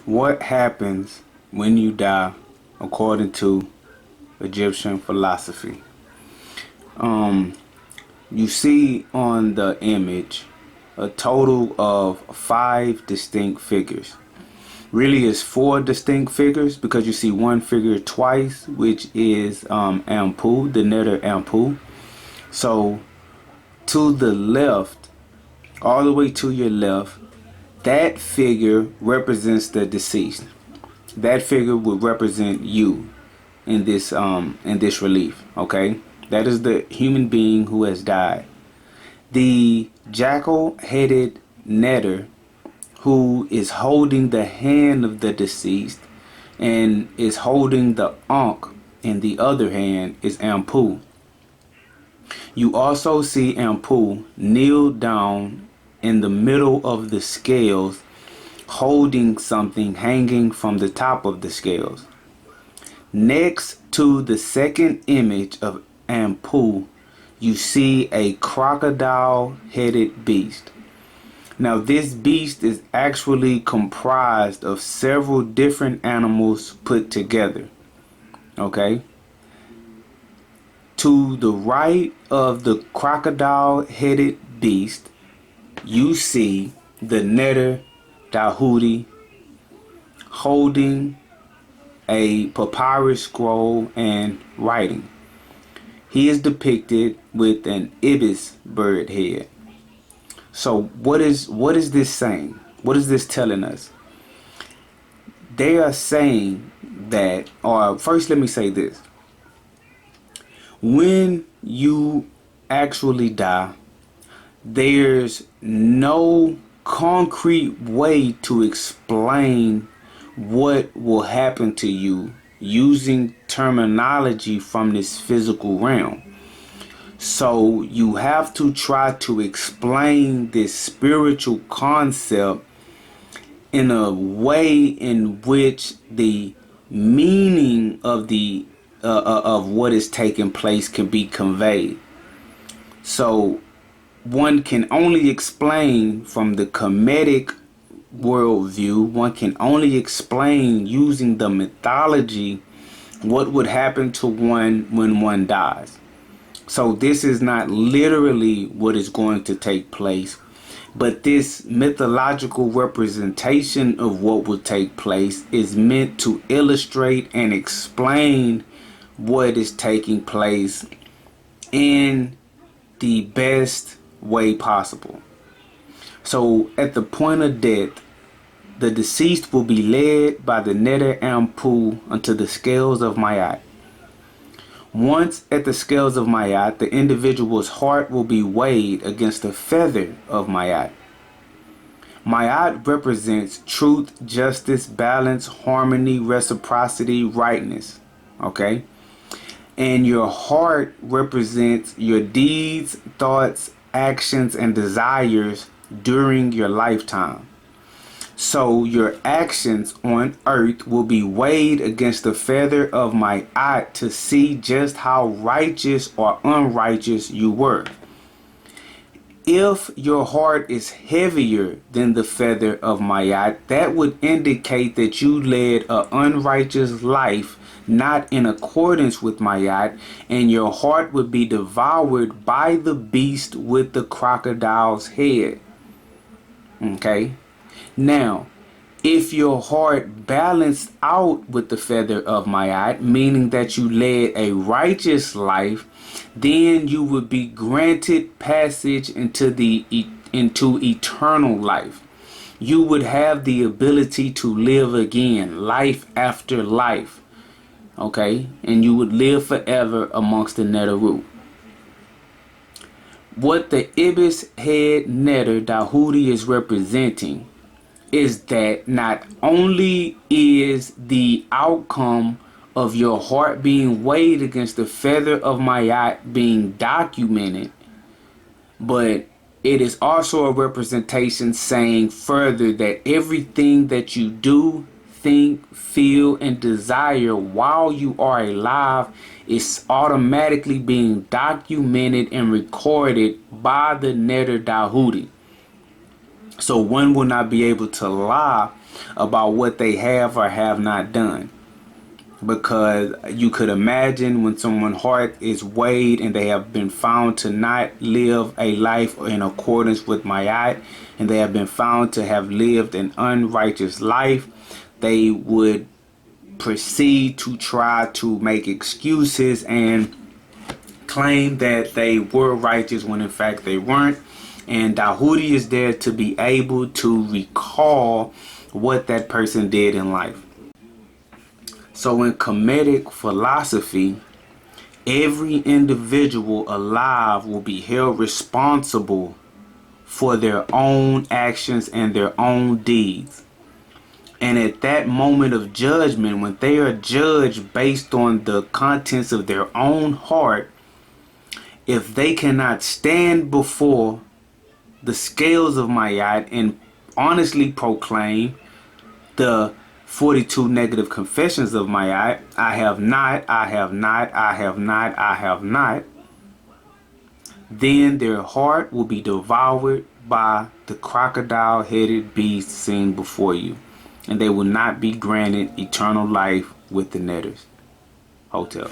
What happens when you die according to Egyptian philosophy? Um, you see on the image a total of 5 distinct figures. Really, it's 4 distinct figures because you see one figure twice, which is Ampu, the netter Ampu. So to the left, all the way to your left, that figure represents the deceased. That figure would represent you in this relief. Okay, that is the human being who has died. The jackal-headed netter who is holding the hand of the deceased and is holding the ankh in the other hand is Ampu. You also see Ampu kneel down in the middle of the scales, holding something hanging from the top of the scales. Next to the second image of Ampu, you see a crocodile-headed beast. Now, this beast is actually comprised of several different animals put together. Okay? To the right of the crocodile-headed beast, you see the netter Dahoudi holding a papyrus scroll and writing. He is depicted with an ibis bird head. So what is this saying? What is this telling us? They are saying that, or first let me say this. When you actually die, there's no concrete way to explain what will happen to you using terminology from this physical realm. So you have to try to explain this spiritual concept in a way in which the meaning of the of what is taking place can be conveyed. So one can only explain from the Kemetic worldview, one can only explain using the mythology what would happen to one when one dies. So this is not literally what is going to take place, but this mythological representation of what will take place is meant to illustrate and explain what is taking place in the best way possible. So at the point of death, the deceased will be led by the netter Ampu unto the scales of Mayat. Once at the scales of Mayat, the individual's heart will be weighed against the feather of Mayat. Mayat represents truth, justice, balance, harmony, reciprocity, rightness. Okay? And your heart represents your deeds, thoughts, actions, and desires during your lifetime. So your actions on earth will be weighed against the feather of my eye to see just how righteous or unrighteous you were. If your heart is heavier than the feather of Mayat, that would indicate that you led an unrighteous life, not in accordance with Mayat, and your heart would be devoured by the beast with the crocodile's head. Okay? Now, if your heart balanced out with the feather of Mayat, meaning that you led a righteous life, then you would be granted passage into eternal life. You would have the ability to live again, life after life. Okay? And you would live forever amongst the Neteru. What the ibis head netter Dahoudi is representing is that not only is the outcome of your heart being weighed against the feather of Mayat being documented, but it is also a representation saying further that everything that you do, think, feel, and desire while you are alive is automatically being documented and recorded by the netter Dahoudi. So one will not be able to lie about what they have or have not done. Because you could imagine when someone's heart is weighed and they have been found to not live a life in accordance with Ma'at, and they have been found to have lived an unrighteous life, they would proceed to try to make excuses and claim that they were righteous when in fact they weren't. And Dahudi is there to be able to recall what that person did in life. So in Kemetic philosophy, every individual alive will be held responsible for their own actions and their own deeds. And at that moment of judgment, when they are judged based on the contents of their own heart, if they cannot stand before the scales of Ma'at and honestly proclaim the 42 negative confessions of Ma'at, I have not, I have not, I have not, I have not, then their heart will be devoured by the crocodile-headed beast seen before you, and they will not be granted eternal life with the netters. Hotel.